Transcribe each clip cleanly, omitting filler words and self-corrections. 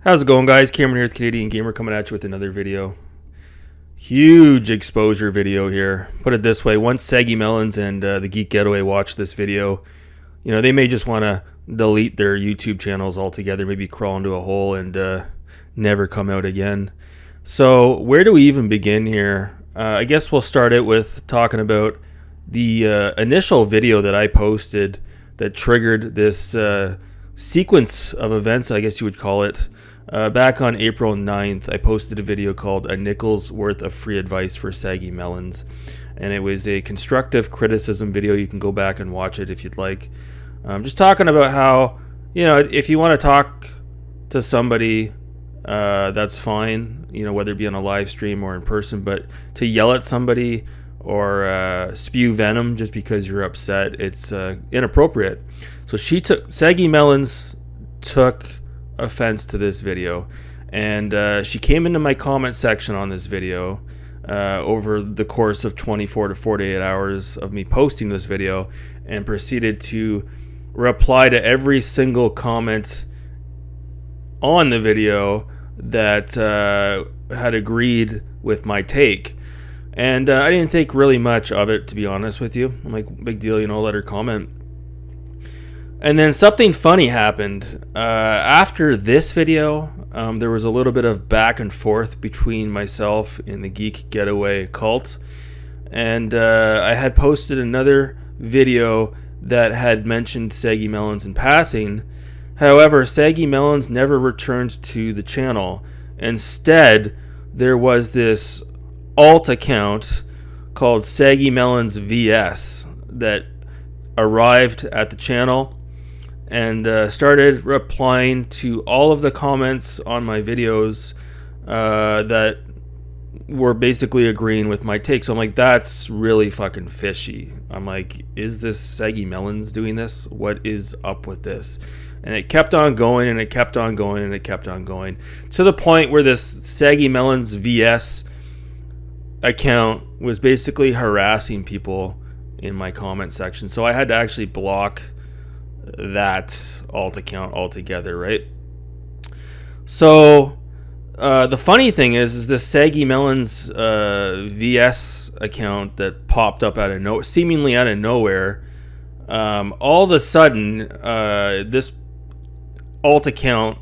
How's it going, guys? Cameron here with Canadian Gamer coming at you with another video. Huge exposure video here. Put it this way, once Saggy Melons and the Geek Getaway watch this video, they may just want to delete their YouTube channels altogether, maybe crawl into a hole and never come out again. So where do we even begin here? I guess we'll start it with talking about the initial video that I posted that triggered this sequence of events, I guess you would call it. Back on April 9th, I posted a video called A Nickel's Worth of Free Advice for Saggy Melons. And it was a constructive criticism video. You can go back and watch it if you'd like. Just talking about how, if you want to talk to somebody, that's fine, whether it be on a live stream or in person. But to yell at somebody or spew venom just because you're upset, it's inappropriate. So Saggy Melons took offense to this video, and she came into my comment section on this video over the course of 24 to 48 hours of me posting this video, and proceeded to reply to every single comment on the video that had agreed with my take. And I didn't think really much of it, to be honest with you. I'm like, big deal, let her comment. And then something funny happened. After this video, there was a little bit of back and forth between myself and the Geek Getaway cult. And I had posted another video that had mentioned Saggy Melons in passing. However, Saggy Melons never returned to the channel. Instead, there was this alt account called Saggy Melons VS that arrived at the channel and started replying to all of the comments on my videos that were basically agreeing with my take. So I'm like, that's really fucking fishy. I'm like, is this Saggy Melons doing this? What is up with this? And it kept on going, and it kept on going, and it kept on going, to the point where this Saggy Melons VS account was basically harassing people in my comment section. So I had to actually block that alt account altogether, right? So the funny thing is this Saggy Melons VS account that popped up seemingly out of nowhere, all of a sudden this alt account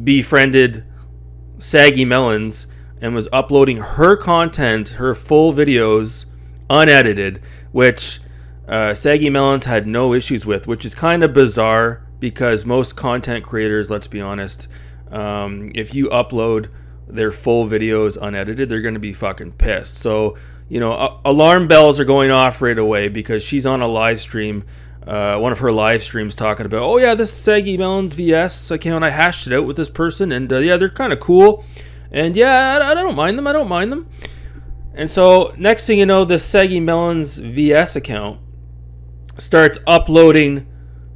befriended Saggy Melons and was uploading her content, her full videos, unedited, which Saggy Melons had no issues with, which is kind of bizarre because most content creators, let's be honest, if you upload their full videos unedited, they're going to be fucking pissed. So, alarm bells are going off right away because she's on a live stream, one of her live streams, talking about, oh yeah, this Saggy Melons VS account, I hashed it out with this person, and yeah, they're kind of cool, and yeah, I don't mind them. And so next thing you know, this Saggy Melons VS account starts uploading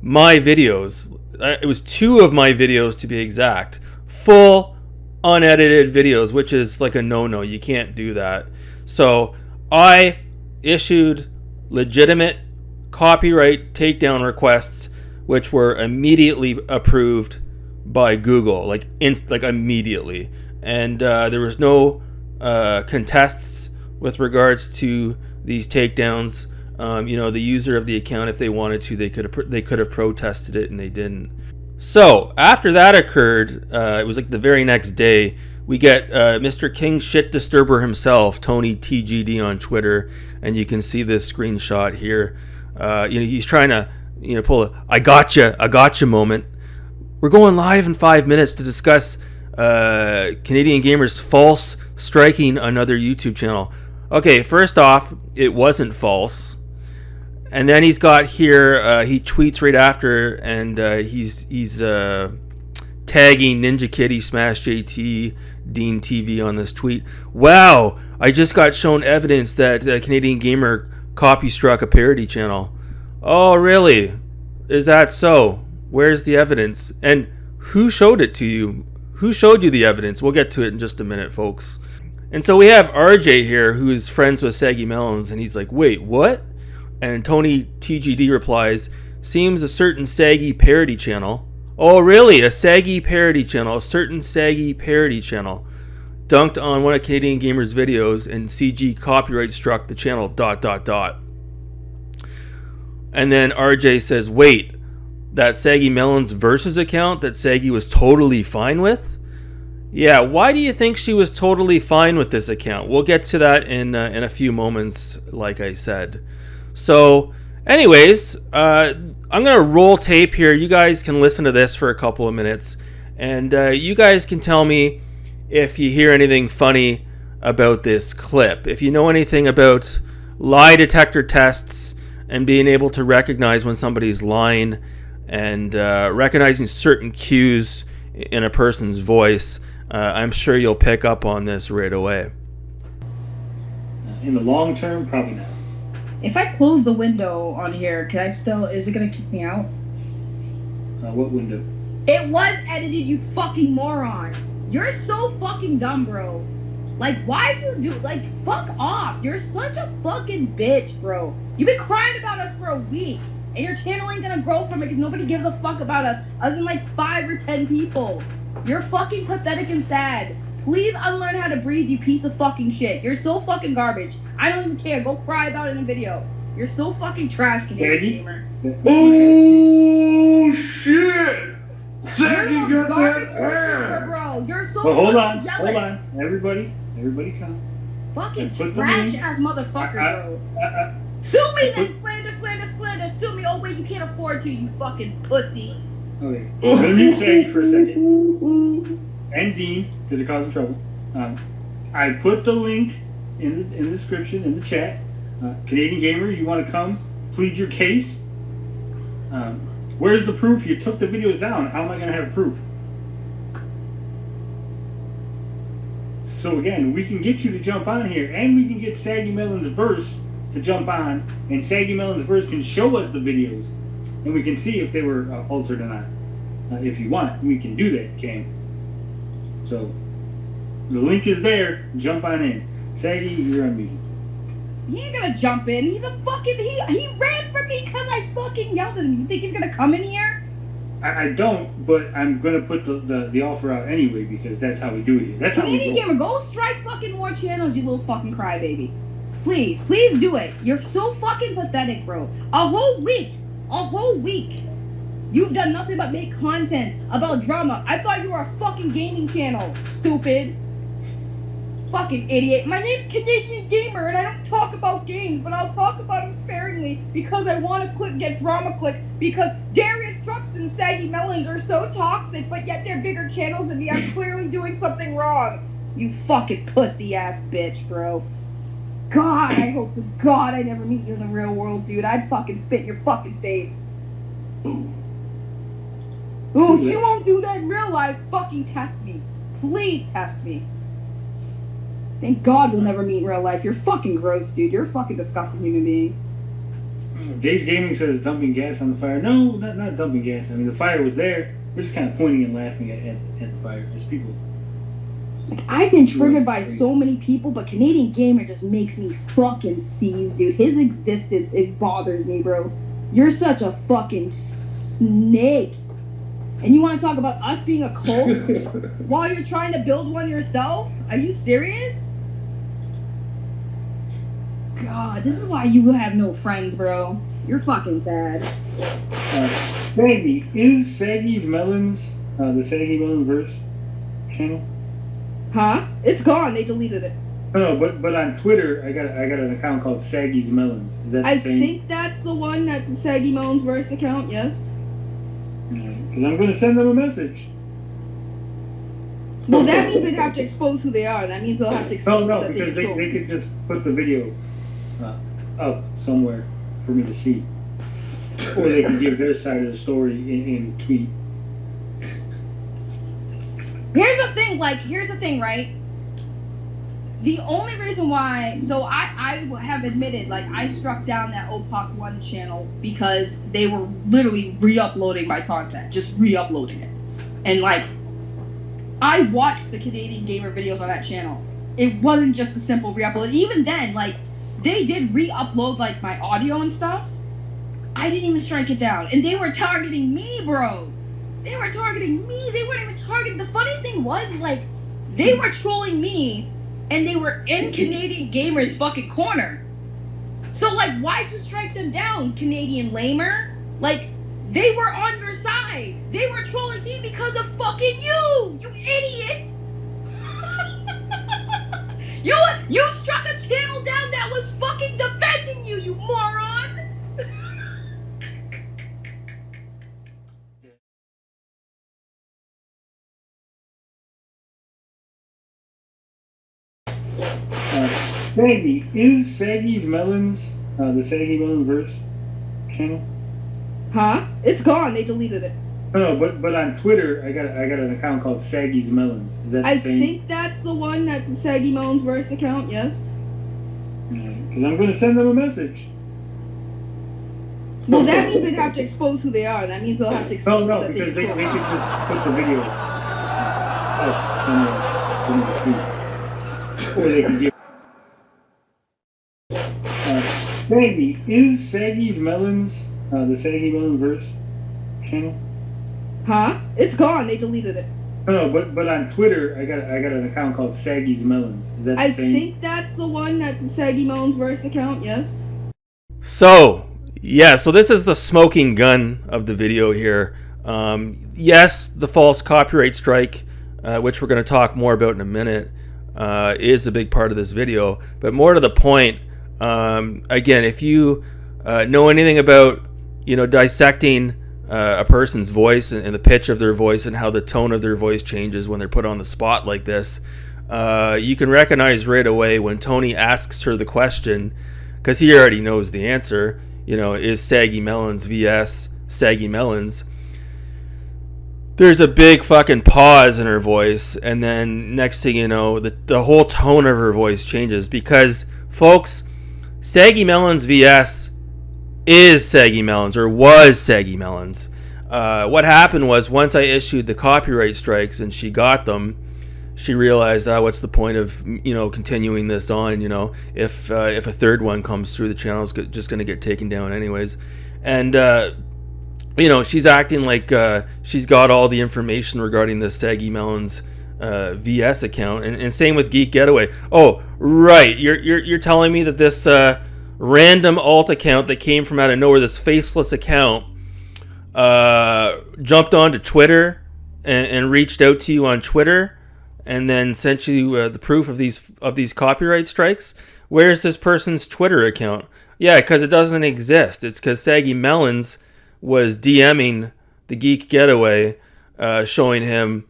my videos. It was 2 of my videos, to be exact, full unedited videos, which is like a no-no. You can't do that. So I issued legitimate copyright takedown requests, which were immediately approved by Google, like immediately. And there was no contests with regards to these takedowns. The user of the account, if they wanted to, they could have protested it, and they didn't. So after that occurred, it was like the very next day, we get Mr. King Shit Disturber himself, Tony TGD on Twitter, and you can see this screenshot here. He's trying to pull a I gotcha moment. We're going live in 5 minutes to discuss Canadian Gamers false striking another YouTube channel. Okay, first off, it wasn't false. And then he's got here, he tweets right after, and he's tagging Ninja Kitty, Smash JT, Dean TV on this tweet. Wow, I just got shown evidence that Canadian Gamer copy struck a parody channel. Oh, really? Is that so? Where's the evidence? And who showed it to you? Who showed you the evidence? We'll get to it in just a minute, folks. And so we have RJ here, who is friends with Saggy Melons, and he's like, wait, what? And Tony TGD replies, seems a certain Saggy parody channel, Oh, really? A Saggy parody channel, a certain Saggy parody channel, dunked on one of Canadian Gamer's videos, and CG copyright struck the channel. ... And then RJ says, "Wait, that Saggy Melons versus account that Saggy was totally fine with? Yeah, why do you think she was totally fine with this account? We'll get to that in a few moments, like I said. So, anyways, I'm going to roll tape here. You guys can listen to this for a couple of minutes, and you guys can tell me if you hear anything funny about this clip. If you know anything about lie detector tests and being able to recognize when somebody's lying and recognizing certain cues in a person's voice, I'm sure you'll pick up on this right away. In the long term, probably not. If I close the window on here, can I still, is it gonna kick me out? What window? It was edited, you fucking moron. You're so fucking dumb, bro. Like, why do you do, like, fuck off. You're such a fucking bitch, bro. You've been crying about us for a week, and your channel ain't gonna grow from it because nobody gives a fuck about us other than like 5 or 10 people. You're fucking pathetic and sad. Please unlearn how to breathe, you piece of fucking shit. You're so fucking garbage. I don't even care. Go cry about it in a video. You're so fucking trash, Canadian Gamer. Oh, shit! Saggy got that hair! Bro. You're so hold on, jealous. hold on. Everybody come. Fucking trash-ass motherfucker, bro. Sue me then! Slander! Sue me! Oh, wait, you can't afford to, you fucking pussy. Okay, let me mute Saggy for a second. And Dean, because it causing trouble. I put the link in the description, in the chat. Canadian Gamer, you want to come plead your case? Where's the proof? You took the videos down. How am I going to have proof? So again, we can get you to jump on here, and we can get Saggy Melon's verse to jump on, and Saggy Melon's verse can show us the videos, and we can see if they were altered or not. If you want, we can do that, Cam. So, the link is there. Jump on in. Saggy, you're on mute. He ain't gonna jump in. He's a fucking... He ran from me because I fucking yelled at him. You think he's gonna come in here? I don't, but I'm gonna put the offer out anyway because that's how we do it here. That's how we Canadian Gamer, go strike fucking more channels, you little fucking crybaby. Please do it. You're so fucking pathetic, bro. A whole week. You've done nothing but make content about drama. I thought you were a fucking gaming channel, stupid. Fucking idiot. My name's Canadian Gamer and I don't talk about games, but I'll talk about them sparingly because I want to get drama clicks because Darius Trucks and Saggy Melons are so toxic, but yet they're bigger channels than me. I'm clearly doing something wrong. You fucking pussy ass bitch, bro. God, I hope to God I never meet you in the real world, dude. I'd fucking spit in your fucking face. Ooh, she won't do that in real life. Fucking test me. Please test me. Thank God we'll never meet in real life. You're fucking gross, dude. You're a fucking disgusting human being. Days Gaming says dumping gas on the fire. No, not dumping gas. I mean, the fire was there. We're just kind of pointing and laughing at the fire as people. Like, I've been triggered by so many people, but Canadian Gamer just makes me fucking seize, dude. His existence, it bothers me, bro. You're such a fucking snake. And you want to talk about us being a cult while you're trying to build one yourself? Are you serious? God, this is why you have no friends, bro. You're fucking sad. Saggy, is Saggy's Melons the Saggy Melons verse channel? Huh? It's gone. They deleted it. No, but on Twitter, I got an account called Saggy's Melons. Is that the same? I think that's the one. That's the Saggy Melons verse account. Yes. Because I'm going to send them a message. Well, that means they'd have to expose who they are. That means they'll have to expose. No, because they could just put the video up somewhere for me to see, or they can give their side of the story in tweet. Here's the thing, right? The only reason why, so I have admitted, like, I struck down that OPOC 1 channel because they were literally re-uploading my content, just re-uploading it. And, like, I watched the Canadian Gamer videos on that channel. It wasn't just a simple re-upload. Even then, like, they did re-upload, like, my audio and stuff. I didn't even strike it down. And they were targeting me, bro. They were targeting me. They weren't even targeting. The funny thing was, like, they were trolling me, and they were in Canadian Gamer's fucking corner. So, like, why'd you strike them down, Canadian Lamer? Like, they were on your side. They were trolling me because of fucking you idiot. You struck a channel down that was fucking defending you, you moron. Saggy, is Saggy's Melons, the Saggy Melons verse channel? Huh? It's gone. They deleted it. No, but on Twitter, I got an account called Saggy's Melons. Is that the same? I think that's the one. That's the Saggy Melons verse account. Yes. Because I'm going to send them a message. Well, that means they'd have to expose who they are. That means they'll have to expose. No, because they should just put the video up somewhere for me to see, or they can give. Saggy, is Saggy's Melons, the Saggy Melons verse channel? Huh? It's gone. They deleted it. No, but on Twitter, I got an account called Saggy's Melons. Is that the same? I think that's the one. That's the Saggy Melons verse account. Yes. So this is the smoking gun of the video here. Yes, the false copyright strike, which we're going to talk more about in a minute, is a big part of this video. But more to the point, again, if you know anything about, dissecting a person's voice and the pitch of their voice and how the tone of their voice changes when they're put on the spot like this, you can recognize right away when Tony asks her the question, because he already knows the answer, is Saggy Melons vs. Saggy Melons. There's a big fucking pause in her voice, and then next thing you know, the whole tone of her voice changes, because, folks, Saggy Melons vs. is Saggy Melons, or was Saggy Melons. What happened was, once I issued the copyright strikes and she got them, she realized, what's the point of continuing this on? If a third one comes through, the channel's just going to get taken down anyways. And she's acting like she's got all the information regarding the Saggy Melons VS account, and same with Geek Getaway. Oh, right, you're telling me that this random alt account that came from out of nowhere, this faceless account, jumped onto Twitter and reached out to you on Twitter, and then sent you the proof of these copyright strikes? Where's this person's Twitter account? Yeah, because it doesn't exist. It's because Saggy Melons was DMing the Geek Getaway, showing him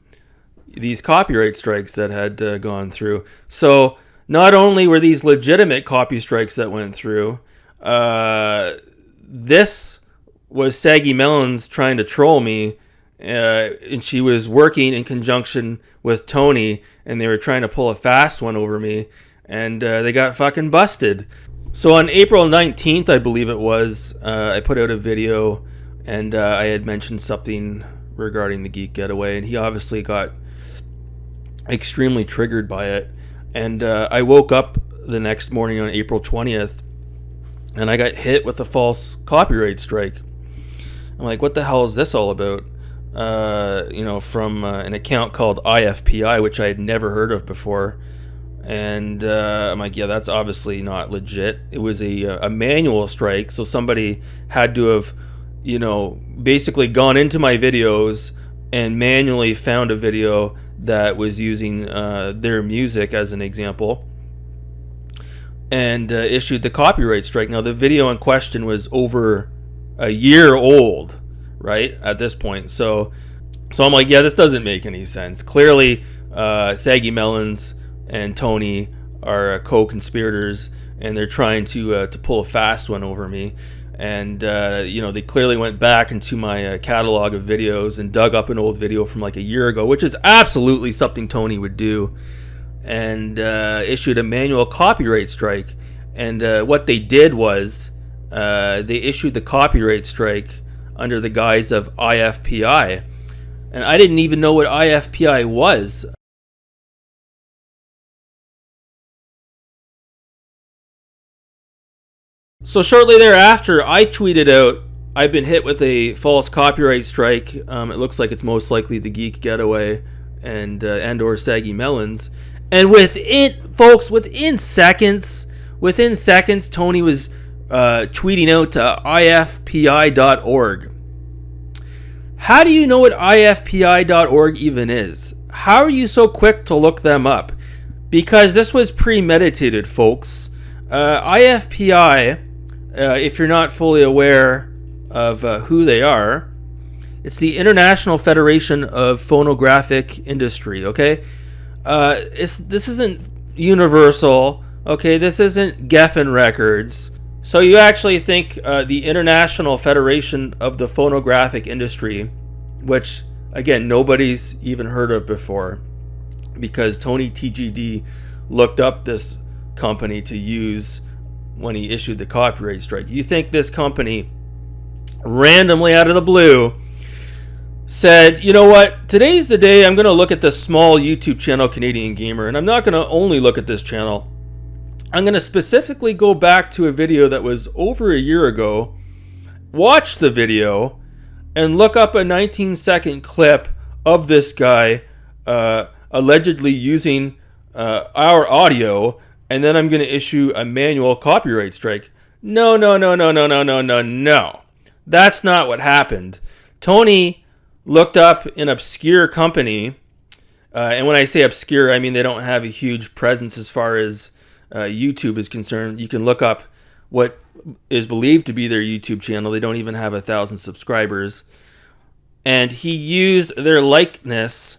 these copyright strikes that had gone through. So not only were these legitimate copy strikes that went through, this was Saggy Melons trying to troll me, and she was working in conjunction with Tony, and they were trying to pull a fast one over me, and they got fucking busted. So on April 19th, I believe it was, I put out a video, and I had mentioned something regarding the Geek Getaway, and he obviously got extremely triggered by it. And I woke up the next morning on April 20th, and I got hit with a false copyright strike. I'm like, what the hell is this all about? From an account called IFPI, which I had never heard of before. And I'm like, yeah, that's obviously not legit. It was a manual strike, so somebody had to have, basically gone into my videos and manually found a video that was using their music as an example, and issued the copyright strike. Now, the video in question was over a year old, right, at this point. So I'm like, yeah, this doesn't make any sense. Clearly, Saggy Melons and Tony are co-conspirators, and they're trying to pull a fast one over me. And they clearly went back into my catalog of videos and dug up an old video from like a year ago, which is absolutely something Tony would do, and issued a manual copyright strike. And what they did was they issued the copyright strike under the guise of IFPI, and I didn't even know what IFPI was. So shortly thereafter, I tweeted out I've been hit with a false copyright strike. It looks like it's most likely the Geek Getaway and or Saggy Melons. And within seconds, Tony was tweeting out to IFPI.org. How do you know what IFPI.org even is? How are you so quick to look them up? Because this was premeditated, folks. IFPI, if you're not fully aware of who they are, it's the International Federation of Phonographic Industry, okay? This isn't Universal, okay? This isn't Geffen Records. So you actually think the International Federation of the Phonographic Industry, which, again, nobody's even heard of before, because Tony TGD looked up this company to use when he issued the copyright strike. You think this company, randomly out of the blue, said, you know what, today's the day I'm going to look at this small YouTube channel, Canadian Gamer, and I'm not going to only look at this channel. I'm going to specifically go back to a video that was over a year ago, watch the video, and look up a 19-second clip of this guy allegedly using our audio, and then I'm going to issue a manual copyright strike. No. That's not what happened. Tony looked up an obscure company, and when I say obscure, I mean they don't have a huge presence as far as YouTube is concerned. You can look up what is believed to be their YouTube channel. They don't even have 1,000 subscribers. And he used their likeness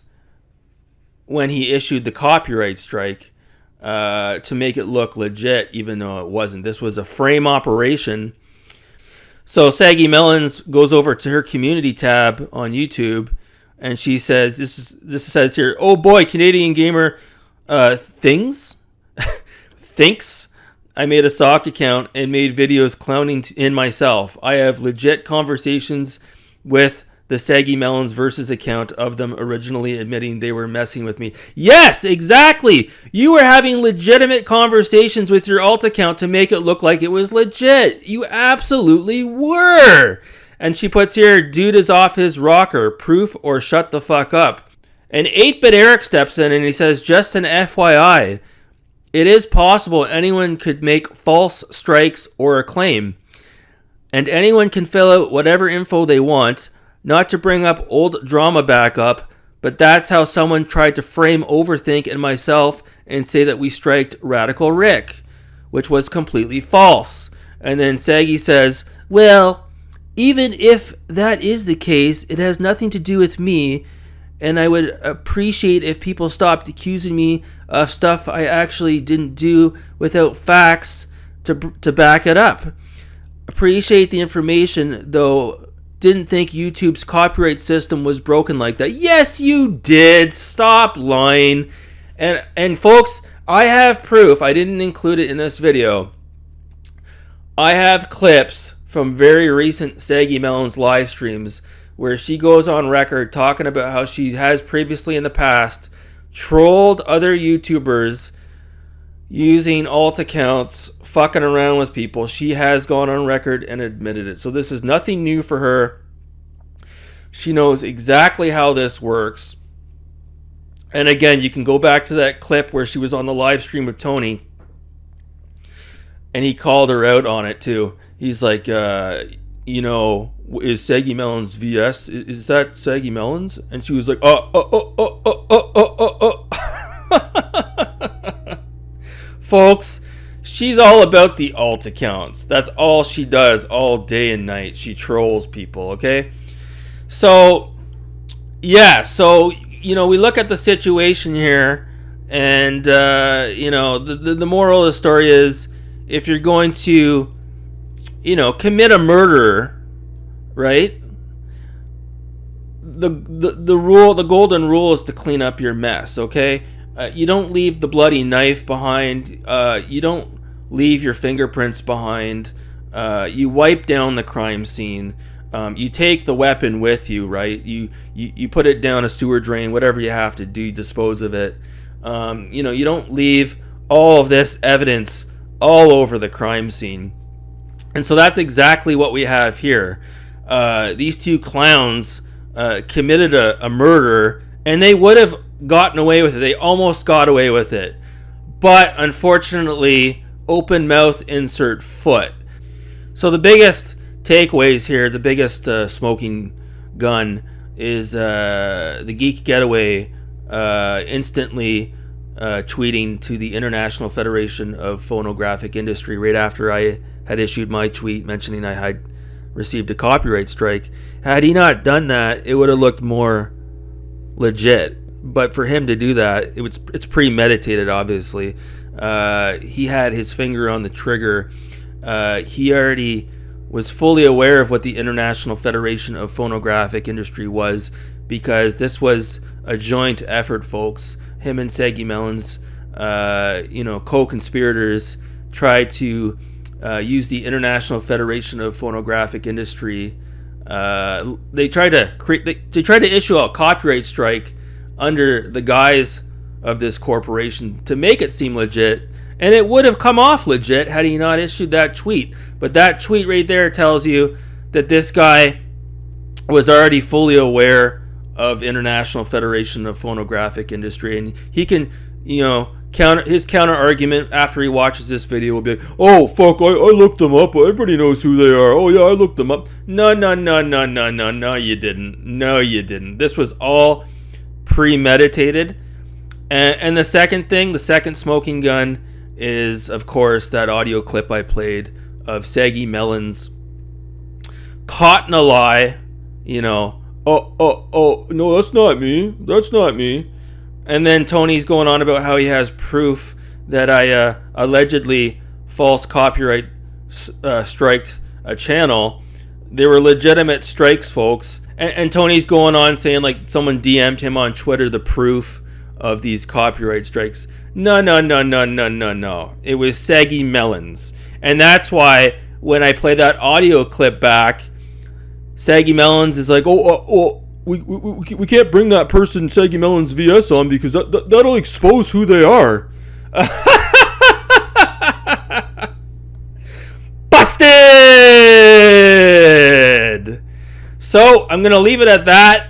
when he issued the copyright strike to make it look legit, even though it wasn't. This was a frame operation. So Saggy Melons goes over to her community tab on YouTube, and she says, this says here, oh boy, Canadian Gamer thinks I made a sock account and made videos clowning in myself. I have legit conversations with the Saggy Melons versus account of them originally admitting they were messing with me. Yes, exactly. You were having legitimate conversations with your alt account to make it look like it was legit. You absolutely were. And she puts here, dude is off his rocker. Proof or shut the fuck up. And 8-Bit Eric steps in and he says, just an FYI, it is possible anyone could make false strikes or a claim. And anyone can fill out whatever info they want. Not to bring up old drama back up, but that's how someone tried to frame Overthink and myself and say that we striked Radical Rick, which was completely false. And then Saggy says, well, even if that is the case, it has nothing to do with me, and I would appreciate if people stopped accusing me of stuff I actually didn't do without facts to back it up. Appreciate the information, though. Didn't think YouTube's copyright system was broken like that. Yes, you did. Stop lying. And folks, I have proof. I didn't include it in this video. I have clips from very recent Saggy Melons live streams where she goes on record talking about how she has previously in the past trolled other YouTubers using alt accounts, fucking around with people. She has gone on record and admitted it. So this is nothing new for her. She knows exactly how this works. And again, you can go back to that clip where she was on the live stream with Tony, and he called her out on it too. He's like, you know, is Saggy Melons VS? Is that Saggy Melons? And she was like, Folks, she's all about the alt accounts. That's all she does all day and night. She trolls people, okay? So, yeah, so, you know, we look at the situation here, and, you know, the moral of the story is, if you're going to, you know, commit a murder, right? The golden rule is to clean up your mess, okay? You don't leave the bloody knife behind. You don't leave your fingerprints behind. You wipe down the crime scene. You take the weapon with you, right? You put it down a sewer drain, whatever you have to do, dispose of it. You know, you don't leave all of this evidence all over the crime scene. And so that's exactly what we have here. these two clowns committed a murder, and they would have gotten away with it. They almost got away with it. But unfortunately, open mouth, insert foot. So the biggest takeaways here, the biggest smoking gun is the Geek Getaway instantly tweeting to the International Federation of Phonographic Industry right after I had issued my tweet mentioning I had received a copyright strike. Had he not done that, it would have looked more legit. But for him to do that, it's premeditated, obviously. He had his finger on the trigger. He already was fully aware of what the International Federation of Phonographic Industry was, because this was a joint effort, folks. Him and Saggy Melons, co-conspirators, tried to use the International Federation of Phonographic Industry. They tried to issue a copyright strike under the guise of this corporation to make it seem legit, and it would have come off legit had he not issued that tweet. But that tweet right there tells you that this guy was already fully aware of International Federation of Phonographic Industry, and he can, counter argument after he watches this video will be like, oh fuck, I looked them up, everybody knows who they are, oh yeah, I looked them up. No, you didn't. This was all premeditated. And the second smoking gun is, of course, that audio clip I played of Saggy Melons caught in a lie, oh, no, that's not me. And then Tony's going on about how he has proof that I allegedly false copyright striked a channel. They were legitimate strikes, folks. And Tony's going on saying like someone DM'd him on Twitter the proof of these copyright strikes. No. It was Saggy Melons. And that's why when I play that audio clip back, Saggy Melons is like, we can't bring that person Saggy Melons VS on because that'll expose who they are. Busted! So I'm gonna leave it at that.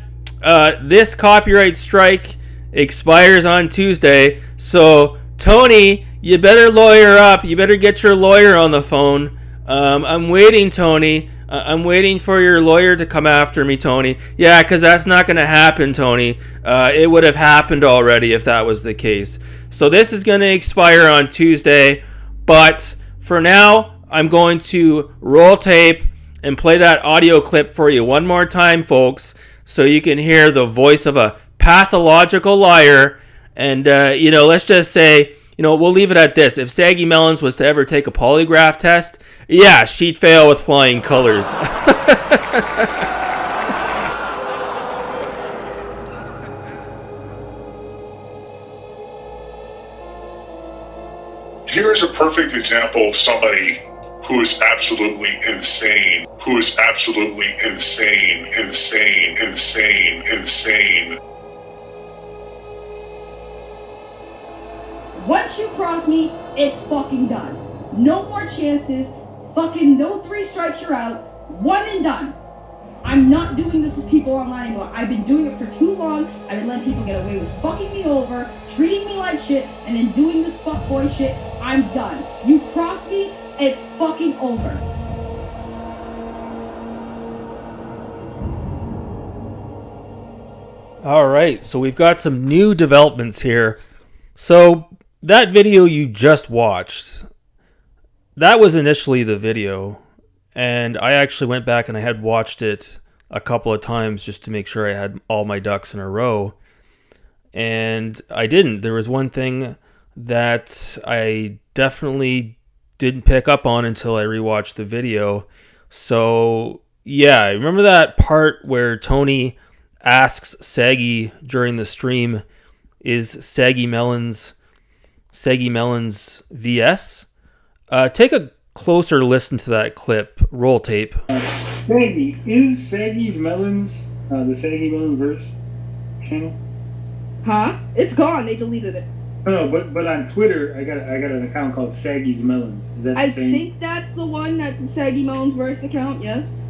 This copyright strike expires on Tuesday, so Tony, you better lawyer up. You better get your lawyer on the phone. I'm waiting, Tony. I'm waiting for your lawyer to come after me, Tony. Yeah, because that's not going to happen, Tony. It would have happened already if that was the case. So this is going to expire on Tuesday, but for now, I'm going to roll tape and play that audio clip for you one more time, folks, so you can hear the voice of a pathological liar. And, let's just say, we'll leave it at this. If Saggy Melons was to ever take a polygraph test, yeah, she'd fail with flying colors. Here's a perfect example of somebody who is absolutely insane. Insane. Once you cross me, it's fucking done. No more chances. Fucking no 3 strikes, you're out. 1 and done. I'm not doing this with people online anymore. I've been doing it for too long. I've been letting people get away with fucking me over, treating me like shit, and then doing this fuckboy shit. I'm done. You cross me, it's fucking over. All right, so we've got some new developments here. So that video you just watched, that was initially the video, and I actually went back and I had watched it a couple of times just to make sure I had all my ducks in a row, and I didn't. There was one thing that I definitely didn't pick up on until I rewatched the video. So yeah, remember that part where Tony asks Saggy during the stream, is Saggy Melons VS? Take a closer listen to that clip. Roll tape. Saggy, is Saggy's Melons the Saggy Melons verse channel? Huh? It's gone. They deleted it. No, but on Twitter, I got an account called Saggy's Melons. Is that the same? I think that's the one. That's the Saggy Melons verse account. Yes.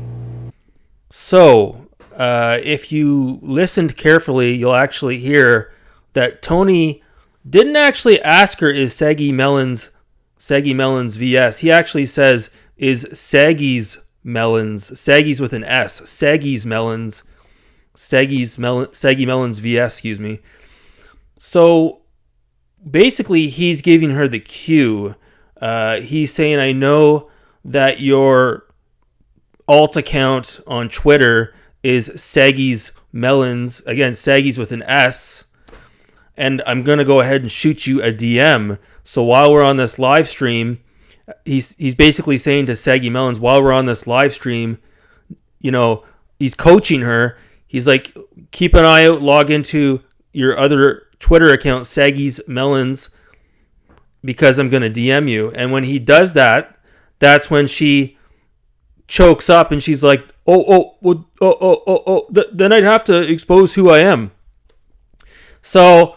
So, if you listened carefully, you'll actually hear that Tony didn't actually ask her, is Saggy Melons VS? He actually says, is Saggy's Melons, Saggy's with an S, Saggy Melons VS, excuse me. So, basically, he's giving her the cue. He's saying, I know that your alt account on Twitter is Saggy's Melons. Again, Saggy's with an S. And I'm going to go ahead and shoot you a DM. So while we're on this live stream, he's basically saying to Saggy Melons, while we're on this live stream, you know, he's coaching her. He's like, keep an eye out, log into your other Twitter account, Saggy's Melons, because I'm going to DM you. And when he does that, that's when she chokes up and she's like, then I'd have to expose who I am. So,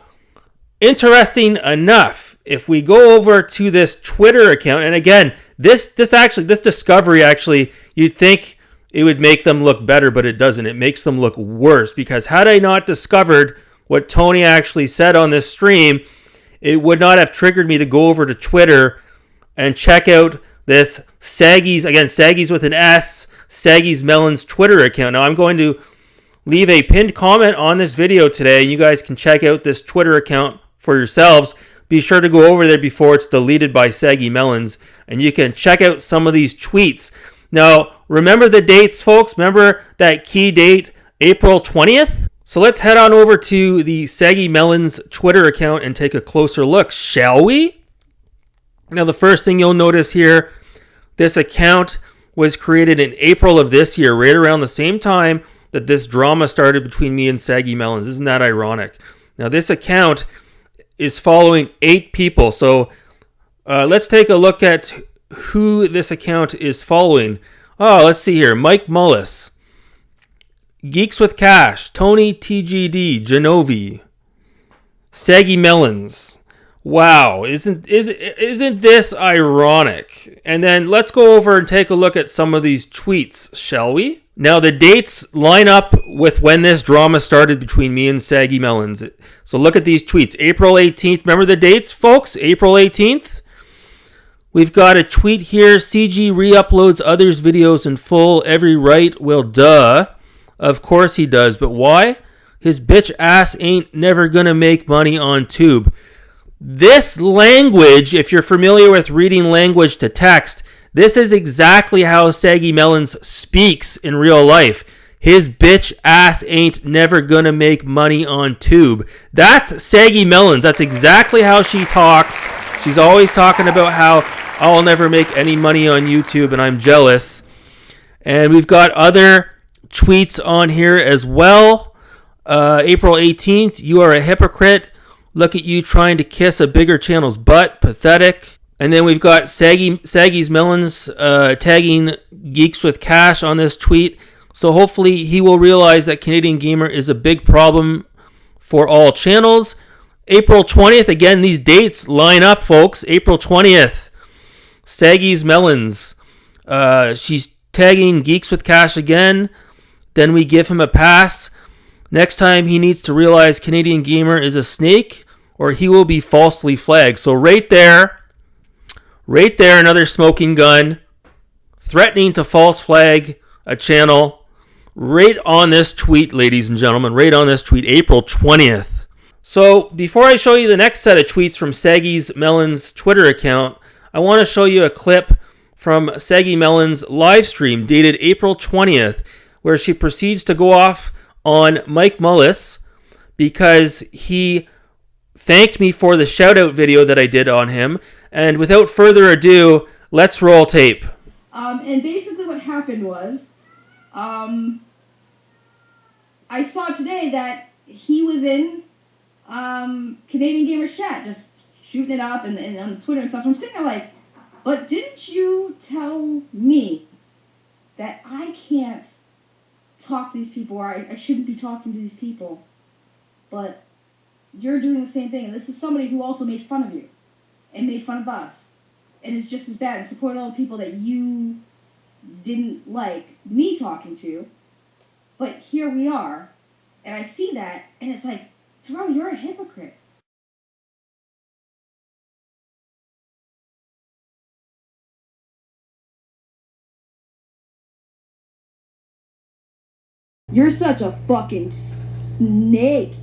interesting enough, if we go over to this Twitter account, and again, this discovery actually, you'd think it would make them look better, but it doesn't. It makes them look worse, because had I not discovered what Tony actually said on this stream, it would not have triggered me to go over to Twitter and check out this Saggy's with an S, Saggy's Melons Twitter account. Now, I'm going to leave a pinned comment on this video today, and you guys can check out this Twitter account for yourselves. Be sure to go over there before it's deleted by Saggy Melons, and you can check out some of these tweets. Now, remember the dates, folks? Remember that key date, April 20th? So let's head on over to the Saggy Melons Twitter account and take a closer look, shall we? Now, the first thing you'll notice here, this account was created in April of this year, right around the same time that this drama started between me and Saggy Melons. Isn't that ironic? Now, this account is following 8 people. So let's take a look at who this account is following. Oh, let's see here. Mike Mullis, Geeks with Cash, Tony TGD, Genovi, Saggy Melons. Wow, isn't this ironic? And then let's go over and take a look at some of these tweets, shall we? Now, the dates line up with when this drama started between me and Saggy Melons. So look at these tweets. April 18th. Remember the dates, folks? April 18th. We've got a tweet here. CG re-uploads others' videos in full. Every right. Well, duh. Of course he does. But why? His bitch ass ain't never gonna make money on tube. This language, if you're familiar with reading language to text, this is exactly how Saggy Melons speaks in real life. His bitch ass ain't never gonna make money on tube. That's Saggy Melons. That's exactly how she talks. She's always talking about how I'll never make any money on YouTube and I'm jealous. And we've got other tweets on here as well. April 18th, you are a hypocrite. Look at you trying to kiss a bigger channel's butt. Pathetic. And then we've got Saggy's Melons tagging Geeks with Cash on this tweet. So hopefully he will realize that Canadian Gamer is a big problem for all channels. April 20th, again, these dates line up, folks. April 20th, Saggy's Melons. She's tagging Geeks with Cash again. Then we give him a pass. Next time he needs to realize Canadian Gamer is a snake, or he will be falsely flagged. So right there, another smoking gun, threatening to false flag a channel, right on this tweet, ladies and gentlemen, right on this tweet, April 20th. So before I show you the next set of tweets from Saggy's Melons Twitter account, I want to show you a clip from Saggy Melons live stream dated April 20th, where she proceeds to go off on Mike Mullis because he thanked me for the shout-out video that I did on him. And without further ado, let's roll tape. And basically what happened was, I saw today that he was in Canadian Gamers chat, just shooting it up and on Twitter and stuff. I'm sitting there like, but didn't you tell me that I can't talk to these people, or I shouldn't be talking to these people? But you're doing the same thing, and this is somebody who also made fun of you and made fun of us, and is just as bad and supporting all the people that you didn't like me talking to, But here we are, and I see that, and it's like, bro, you're a hypocrite. You're such a fucking snake.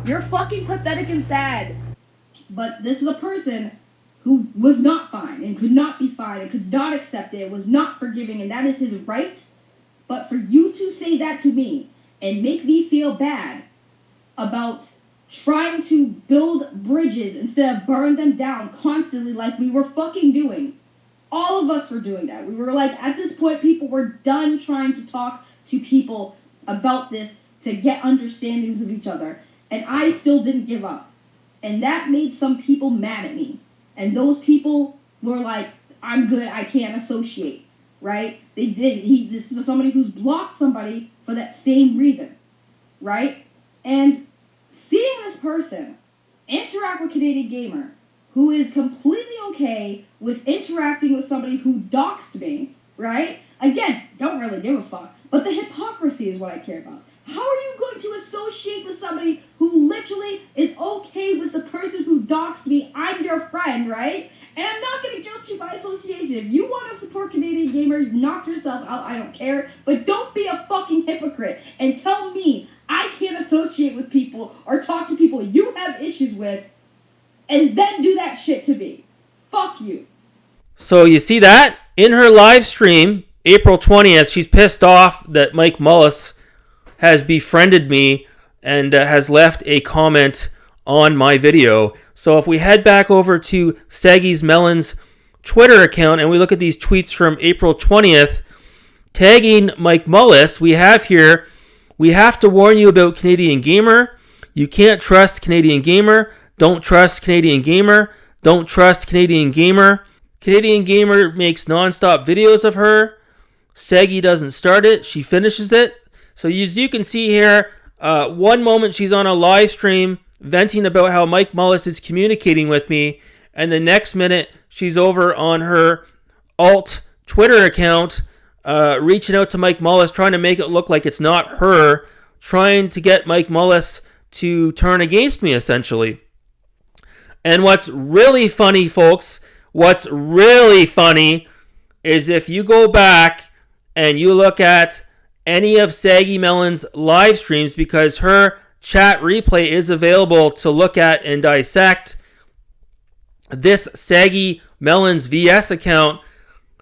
You're fucking pathetic and sad. But this is a person who was not fine and could not be fine and could not accept it, was not forgiving, and that is his right. But for you to say that to me and make me feel bad about trying to build bridges instead of burn them down constantly like we were fucking doing. All of us were doing that. We were like, at this point, people were done trying to talk to people about this to get understandings of each other. And I still didn't give up. And that made some people mad at me. And those people were like, I'm good, I can't associate. Right? They did. This is somebody who's blocked somebody for that same reason. Right? And seeing this person interact with Canadian Gamer, who is completely okay with interacting with somebody who doxed me, right? Again, don't really give a fuck. But the hypocrisy is what I care about. How are you going to associate with somebody who literally is okay with the person who doxed me? I'm your friend, right? And I'm not going to guilt you by association. If you want to support Canadian Gamer, knock yourself out. I don't care. But don't be a fucking hypocrite and tell me I can't associate with people or talk to people you have issues with and then do that shit to me. Fuck you. So you see that? In her live stream, April 20th, she's pissed off that Mike Mullis has befriended me and has left a comment on my video. So if we head back over to Saggy Melonz Twitter account and we look at these tweets from April 20th, tagging Mike Mullis, we have here, we have to warn you about Canadian Gamer. You can't trust Canadian Gamer. Don't trust Canadian Gamer. Don't trust Canadian Gamer. Canadian Gamer makes non-stop videos of her. Saggy doesn't start it. She finishes it. So as you can see here, one moment she's on a live stream venting about how Mike Mullis is communicating with me, and the next minute she's over on her alt Twitter account reaching out to Mike Mullis, trying to make it look like it's not her, trying to get Mike Mullis to turn against me, essentially. And what's really funny, folks, what's really funny is if you go back and you look at any of Saggy Melon's live streams, because her chat replay is available to look at and dissect. This Saggy Melonz VS account,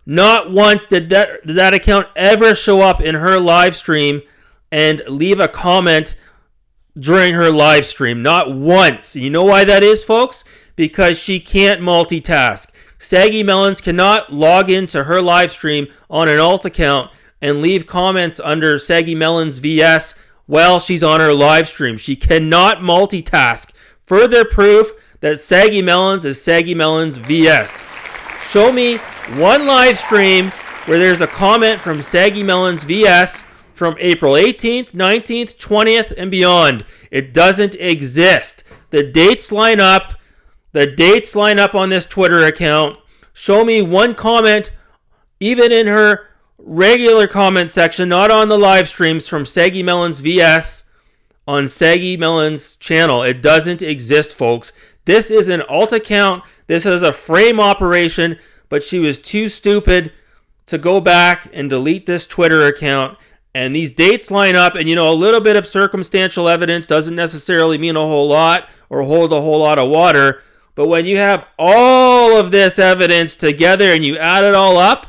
not once did that account ever show up in her live stream and leave a comment during her live stream. Not once. You know why that is, folks? Because she can't multitask. Saggy Melonz cannot log into her live stream on an alt account and leave comments under Saggy Melonz VS while she's on her live stream. She cannot multitask. Further proof that Saggy Melonz is Saggy Melonz VS. Show me one live stream where there's a comment from Saggy Melonz VS from April 18th, 19th, 20th, and beyond. It doesn't exist. The dates line up. The dates line up on this Twitter account. Show me one comment, even in her regular comment section, not on the live streams, from Saggy Melonz VS on Saggy Melonz channel. It doesn't exist, folks. This is an alt account. This is a frame operation, but she was too stupid to go back and delete this Twitter account. And these dates line up, and a little bit of circumstantial evidence doesn't necessarily mean a whole lot or hold a whole lot of water. But when you have all of this evidence together and you add it all up,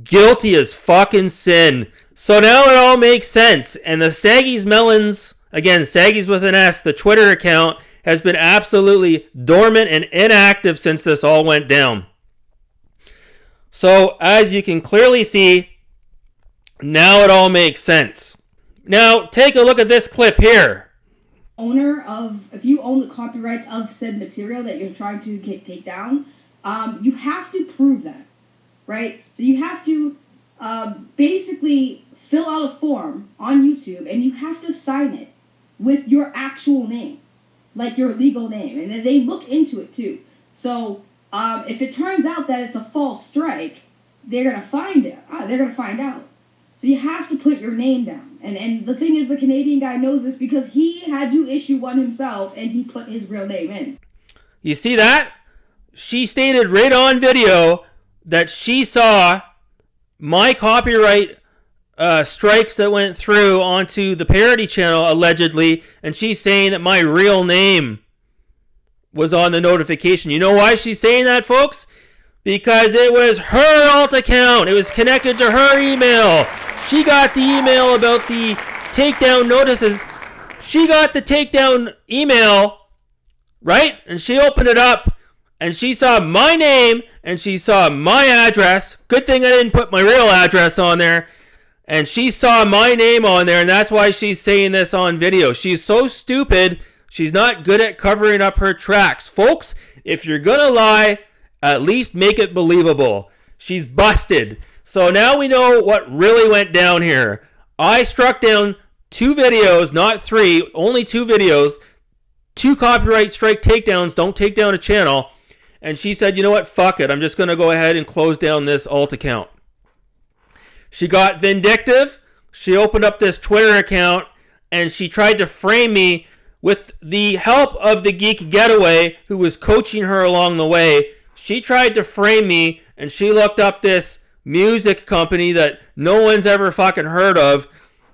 guilty as fucking sin. So now it all makes sense. And the Saggy's Melonz, again, Saggy's with an S, the Twitter account, has been absolutely dormant and inactive since this all went down. So as you can clearly see, now it all makes sense. Now take a look at this clip here. If you own the copyrights of said material that you're trying to take down, you have to prove that, right? So you have to basically fill out a form on YouTube, and you have to sign it with your actual name, like your legal name, and then they look into it too. So if it turns out that it's a false strike, they're gonna find it. They're gonna find out. So you have to put your name down. And the thing is, the Canadian guy knows this because he had to issue one himself, and he put his real name in. You see that? She stated right on video that she saw my copyright strikes that went through onto the parody channel, allegedly, and she's saying that my real name was on the notification. You know why she's saying that, folks? Because it was her alt account. It was connected to her email. She got the email about the takedown notices. She got the takedown email, right? And she opened it up, and she saw my name, and she saw my address. Good thing I didn't put my real address on there. And she saw my name on there, and that's why she's saying this on video. She's so stupid, she's not good at covering up her tracks. Folks, if you're gonna lie, at least make it believable. She's busted. So now we know what really went down here. I struck down 2 videos, not 3, only 2 videos. 2 copyright strike takedowns, don't take down a channel. And she said, you know what, fuck it. I'm just going to go ahead and close down this alt account. She got vindictive. She opened up this Twitter account, and she tried to frame me with the help of the Geek Getaway, who was coaching her along the way. She tried to frame me, and she looked up this music company that no one's ever fucking heard of,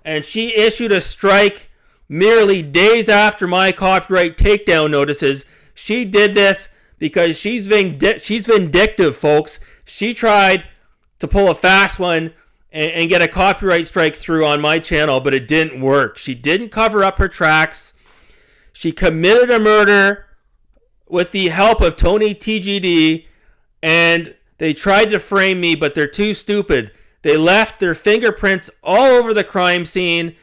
and she issued a strike merely days after my copyright takedown notices. She did this because she's vindictive, folks. She tried to pull a fast one and get a copyright strike through on my channel, but it didn't work. She didn't cover up her tracks. She committed a murder with the help of Tony TGD, and they tried to frame me, but they're too stupid. They left their fingerprints all over the crime scene,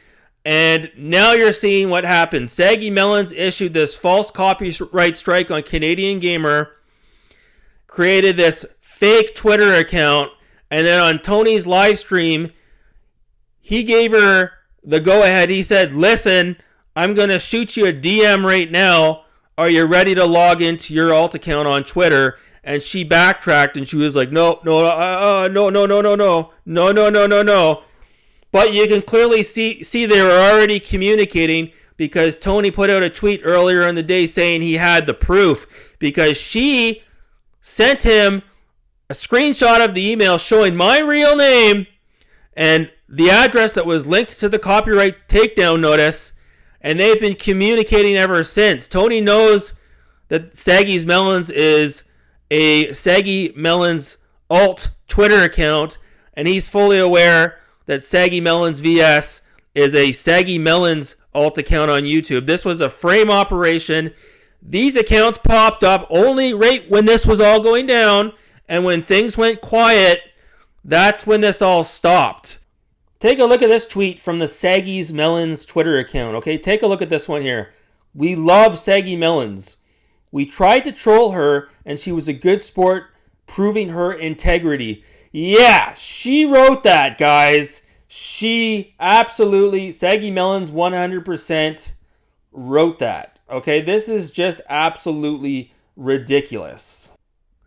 and now you're seeing what happened. Saggy Melons issued this false copyright strike on Canadian Gamer, created this fake Twitter account, and then on Tony's live stream, he gave her the go-ahead. He said, listen, I'm going to shoot you a DM right now. Are you ready to log into your alt account on Twitter? And she backtracked, and she was like, no. But you can clearly see they were already communicating, because Tony put out a tweet earlier in the day saying he had the proof, because she sent him a screenshot of the email showing my real name and the address that was linked to the copyright takedown notice, and they've been communicating ever since. Tony knows that Saggy Melons is a Saggy Melons alt Twitter account, and he's fully aware that Saggy Melons VS is a Saggy Melons alt account on YouTube. This was a frame operation. These accounts popped up only right when this was all going down, and when things went quiet, that's when this all stopped. Take a look at this tweet from the Saggy Melons Twitter account, okay? Take a look at this one here. We love Saggy Melons. We tried to troll her, and she was a good sport, proving her integrity. Yeah, she wrote that, guys. She absolutely, Saggy Melons 100% wrote that. Okay, this is just absolutely ridiculous.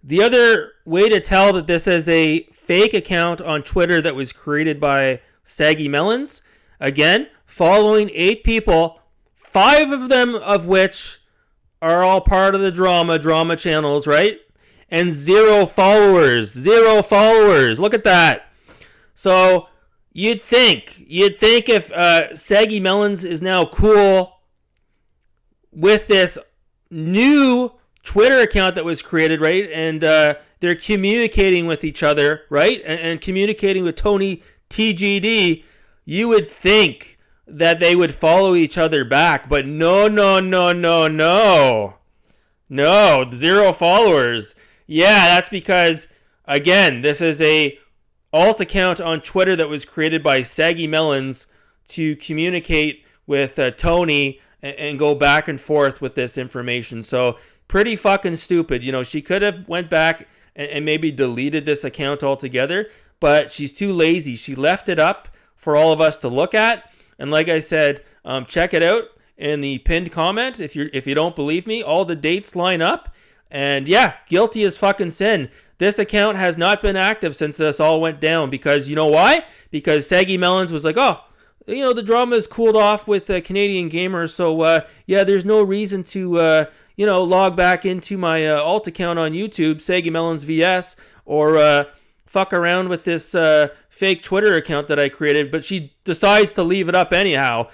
The other way to tell that this is a fake account on Twitter that was created by Saggy Melons, again, following 8 people, 5 of them of which are all part of the drama channels, right? And 0 followers. Look at that. So you'd think if Saggy Melons is now cool with this new Twitter account that was created, right? And they're communicating with each other, right? And communicating with Tony TGD, you would think that they would follow each other back, but no, 0 followers. Yeah, that's because, again, this is a alt account on Twitter that was created by Saggy Melons to communicate with Tony and go back and forth with this information. So pretty fucking stupid. You know, she could have went back and maybe deleted this account altogether, but she's too lazy. She left it up for all of us to look at. And like I said, check it out in the pinned comment. If you don't believe me, all the dates line up. And yeah, guilty as fucking sin. this account has not been active since this all went down, because you know why? Because Saggy Melons was like, oh, you know, the drama is cooled off with Canadian gamers, so yeah, there's no reason to you know, log back into my alt account on YouTube, Saggy Melons VS, or fuck around with this fake Twitter account that I created, but she decides to leave it up anyhow.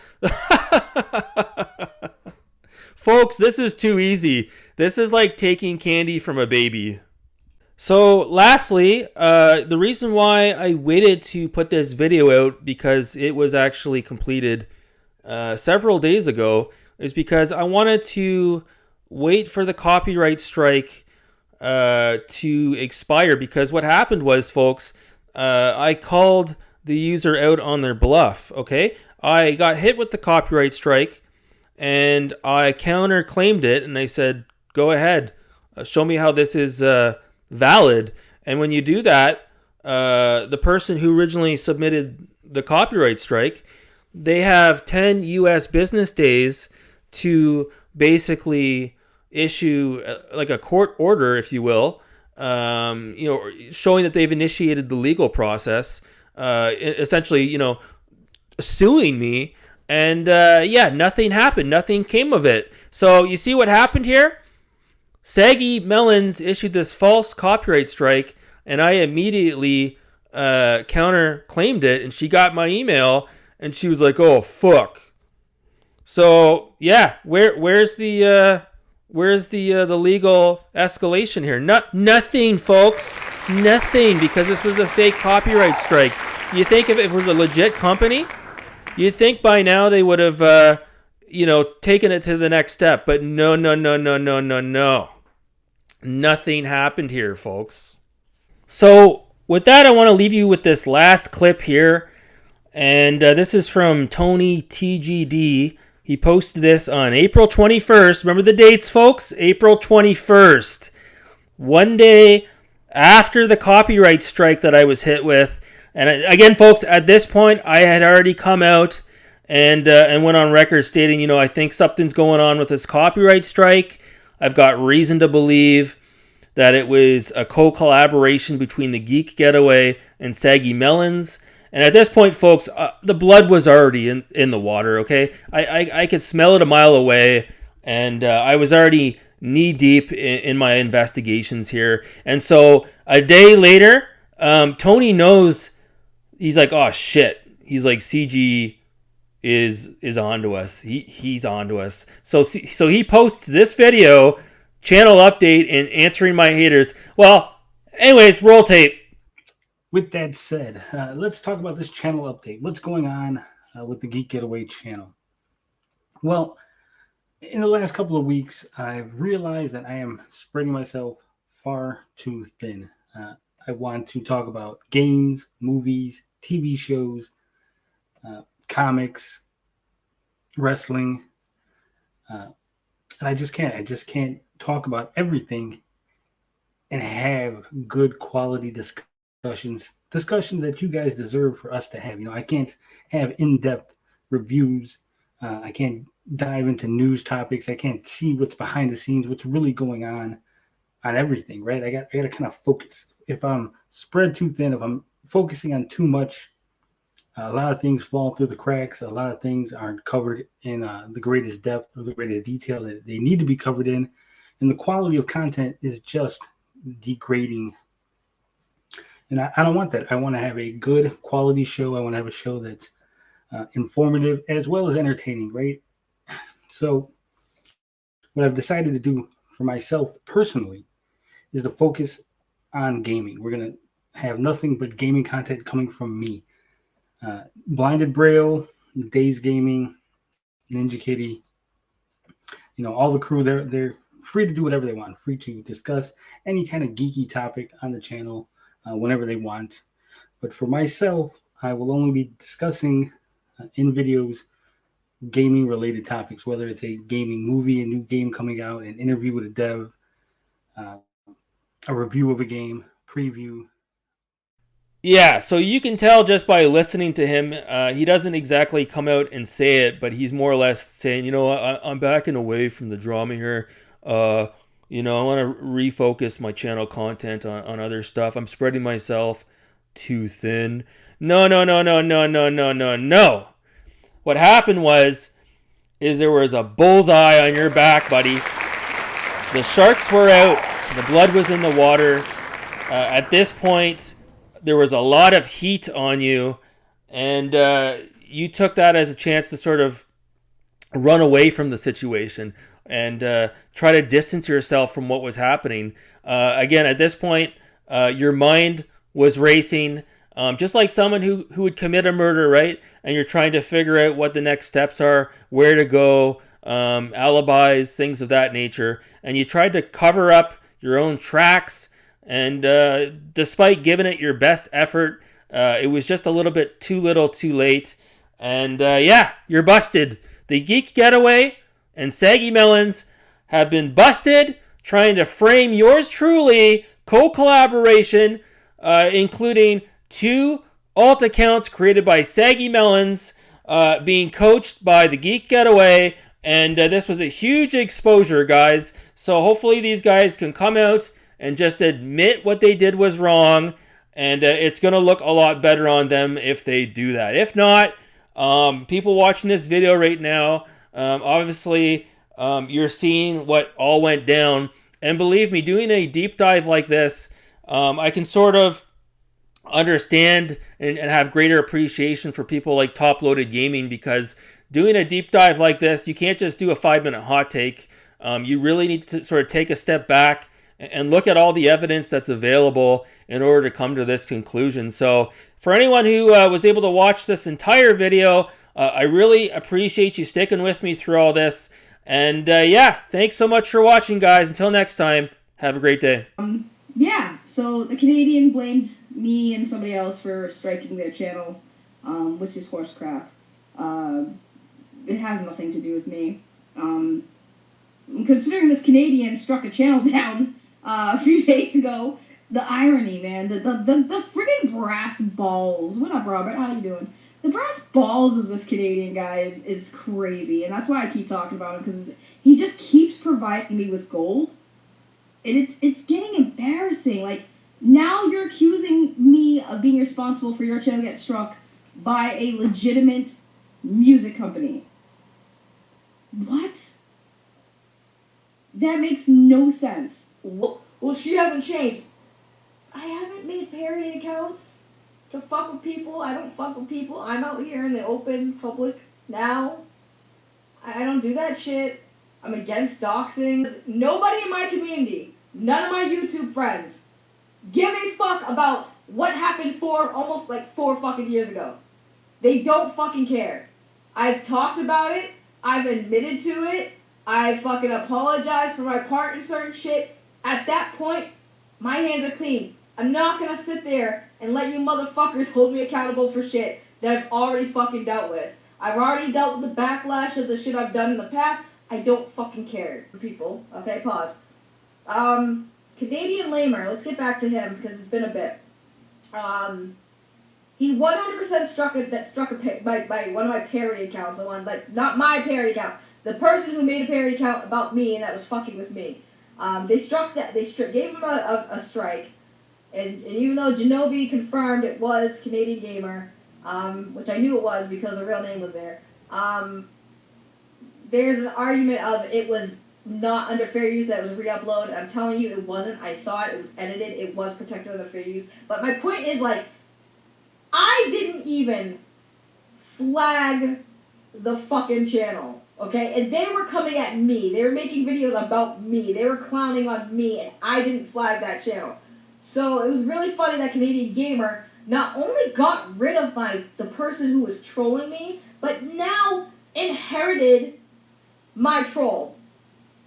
Folks, this is too easy. This is like taking candy from a baby. So lastly, the reason why I waited to put this video out, because it was actually completed several days ago, is because I wanted to wait for the copyright strike to expire. Because what happened was, folks, I called the user out on their bluff, okay? I got hit with the copyright strike, and I counter-claimed it, and I said, go ahead, show me how this is valid. And when you do that, the person who originally submitted the copyright strike, they have 10 US business days to basically issue like a court order, if you will, you know, showing that they've initiated the legal process, essentially, you know, suing me. And yeah, nothing happened. Nothing came of it. So you see what happened here? Saggy Melons issued this false copyright strike, and I immediately counter-claimed it, and she got my email, and she was like, oh, fuck. So, yeah, where's the legal escalation here? Nothing, folks. Nothing, because this was a fake copyright strike. You think if it was a legit company, you'd think by now they would have, you know, taken it to the next step. But no. Nothing happened here, folks. So with that, I want to leave you with this last clip here. And this is from Tony TGD. He posted this on April 21st. Remember the dates, folks? April 21st. One day after the copyright strike that I was hit with. And again, folks, at this point, I had already come out and went on record stating, you know, I think something's going on with this copyright strike. I've got reason to believe that it was a co-collaboration between the Geek Getaway and Saggy Melons. And at this point, folks, the blood was already in the water, okay? I could smell it a mile away, and I was already knee-deep in my investigations here. And so a day later, Tony knows. He's like, oh shit. He's like, CG is onto us. He's onto us. So he posts this video, channel update, and answering my haters. Well, anyways, roll tape. With that said, let's talk about this channel update. What's going on with the Geek Getaway channel? Well, in the last couple of weeks, I've realized that I am spreading myself far too thin. I want to talk about games, movies, TV shows, comics, wrestling, and I just can't talk about everything and have good quality discussions that you guys deserve for us to have. You know, I can't have in-depth reviews. I can't dive into news topics. I can't see what's behind the scenes, what's really going on everything, right? I got to kind of focus. If I'm spread too thin, if I'm focusing on too much, a lot of things fall through the cracks. A lot of things aren't covered in the greatest depth or the greatest detail that they need to be covered in. And the quality of content is just degrading. And I don't want that. I want to have a good quality show. I want to have a show that's informative as well as entertaining, right? So what I've decided to do for myself personally is to focus on gaming. We're going to have nothing but gaming content coming from me. Blinded Braille, Days Gaming, Ninja Kitty, you know, all the crew, they're free to do whatever they want, free to discuss any kind of geeky topic on the channel whenever they want. But for myself, I will only be discussing in videos gaming related topics, whether it's a gaming movie, a new game coming out, an interview with a dev, a review of a game, preview. Yeah, so you can tell just by listening to him, he doesn't exactly come out and say it, but he's more or less saying, you know, I'm backing away from the drama here. You know, I want to refocus my channel content on other stuff. I'm spreading myself too thin. No, no, no, no, no, no, no, no, no. What happened is there was a bullseye on your back, buddy. The sharks were out. The blood was in the water. At this point, there was a lot of heat on you, and you took that as a chance to sort of run away from the situation and try to distance yourself from what was happening. Again, at this point, your mind was racing, just like someone who would commit a murder, right? And you're trying to figure out what the next steps are, where to go, alibis, things of that nature. And you tried to cover up your own tracks. And despite giving it your best effort, it was just a little bit too little too late. And yeah, you're busted. The Geek Getaway and Saggy Melons have been busted trying to frame yours truly co-collaboration, including 2 alt accounts created by Saggy Melons, being coached by the Geek Getaway. And this was a huge exposure, guys. So hopefully these guys can come out and just admit what they did was wrong. And it's going to look a lot better on them if they do that. If not, people watching this video right now, obviously you're seeing what all went down. And believe me, doing a deep dive like this, I can sort of understand and have greater appreciation for people like Top Loaded Gaming, because doing a deep dive like this, you can't just do a 5-minute hot take. You really need to sort of take a step back and look at all the evidence that's available in order to come to this conclusion. So for anyone who was able to watch this entire video, I really appreciate you sticking with me through all this. And yeah, thanks so much for watching, guys. Until next time, have a great day. Yeah, so the Canadian blamed me and somebody else for striking their channel, which is horse crap. It has nothing to do with me. Considering this Canadian struck a channel down a few days ago, the irony, man, the friggin' brass balls. What up, Robert? How you doing? The brass balls of this Canadian guy is crazy, and that's why I keep talking about him, because he just keeps providing me with gold. And it's getting embarrassing. Like, now you're accusing me of being responsible for your channel get struck by a legitimate music company. What? That makes no sense. Well, she hasn't changed. I haven't made parody accounts to fuck with people. I don't fuck with people. I'm out here in the open public now. I don't do that shit. I'm against doxing. Nobody in my community, none of my YouTube friends, give a fuck about what happened almost 4 fucking years ago. They don't fucking care. I've talked about it. I've admitted to it. I fucking apologized for my part in certain shit. At that point, my hands are clean. I'm not gonna sit there and let you motherfuckers hold me accountable for shit that I've already fucking dealt with. I've already dealt with the backlash of the shit I've done in the past. I don't fucking care. People, okay, pause. Canadian Lamer, let's get back to him because it's been a bit. He 100% struck by one of my parody accounts. The one, not my parody account. The person who made a parody account about me and that was fucking with me. They gave him a strike. And even though Genovi confirmed it was Canadian Gamer, which I knew it was because the real name was there, there's an argument of it was not under fair use, that it was re-upload. I'm telling you, it wasn't. I saw it. It was edited. It was protected under fair use. But my point is, I didn't even flag the fucking channel, okay? And they were coming at me. They were making videos about me. They were clowning on me, and I didn't flag that channel. So it was really funny that Canadian Gamer not only got rid of the person who was trolling me, but now inherited my troll.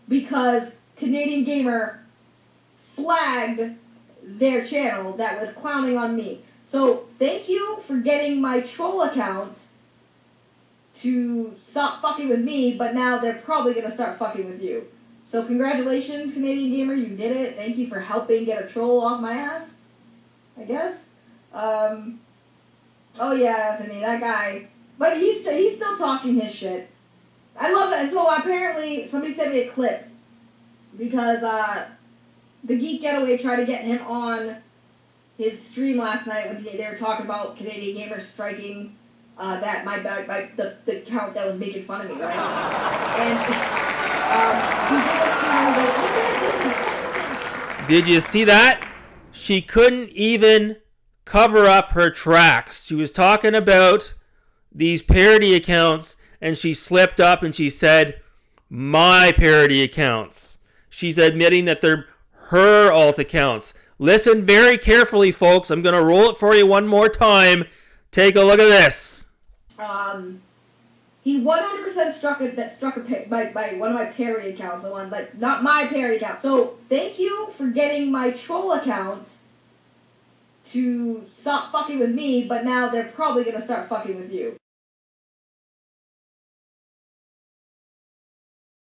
Because Canadian Gamer flagged their channel that was clowning on me. So thank you for getting my troll account to stop fucking with me, but now they're probably going to start fucking with you. So congratulations, Canadian Gamer, you did it. Thank you for helping get a troll off my ass, I guess. Oh yeah, Anthony, that guy. But he's still talking his shit. I love that. So apparently, somebody sent me a clip because the Geek Getaway tried to get him on his stream last night when they were talking about Canadian gamers striking that the account that was making fun of me, right? And he Did you see that? She couldn't even cover up her tracks. She was talking about these parody accounts, and she slipped up and she said, my parody accounts. She's admitting that they're her alt accounts. Listen very carefully, folks. I'm going to roll it for you one more time. Take a look at this. He 100% struck by one of my parody accounts, the one, like, not my parody account. So, thank you for getting my troll account to stop fucking with me, but now they're probably going to start fucking with you.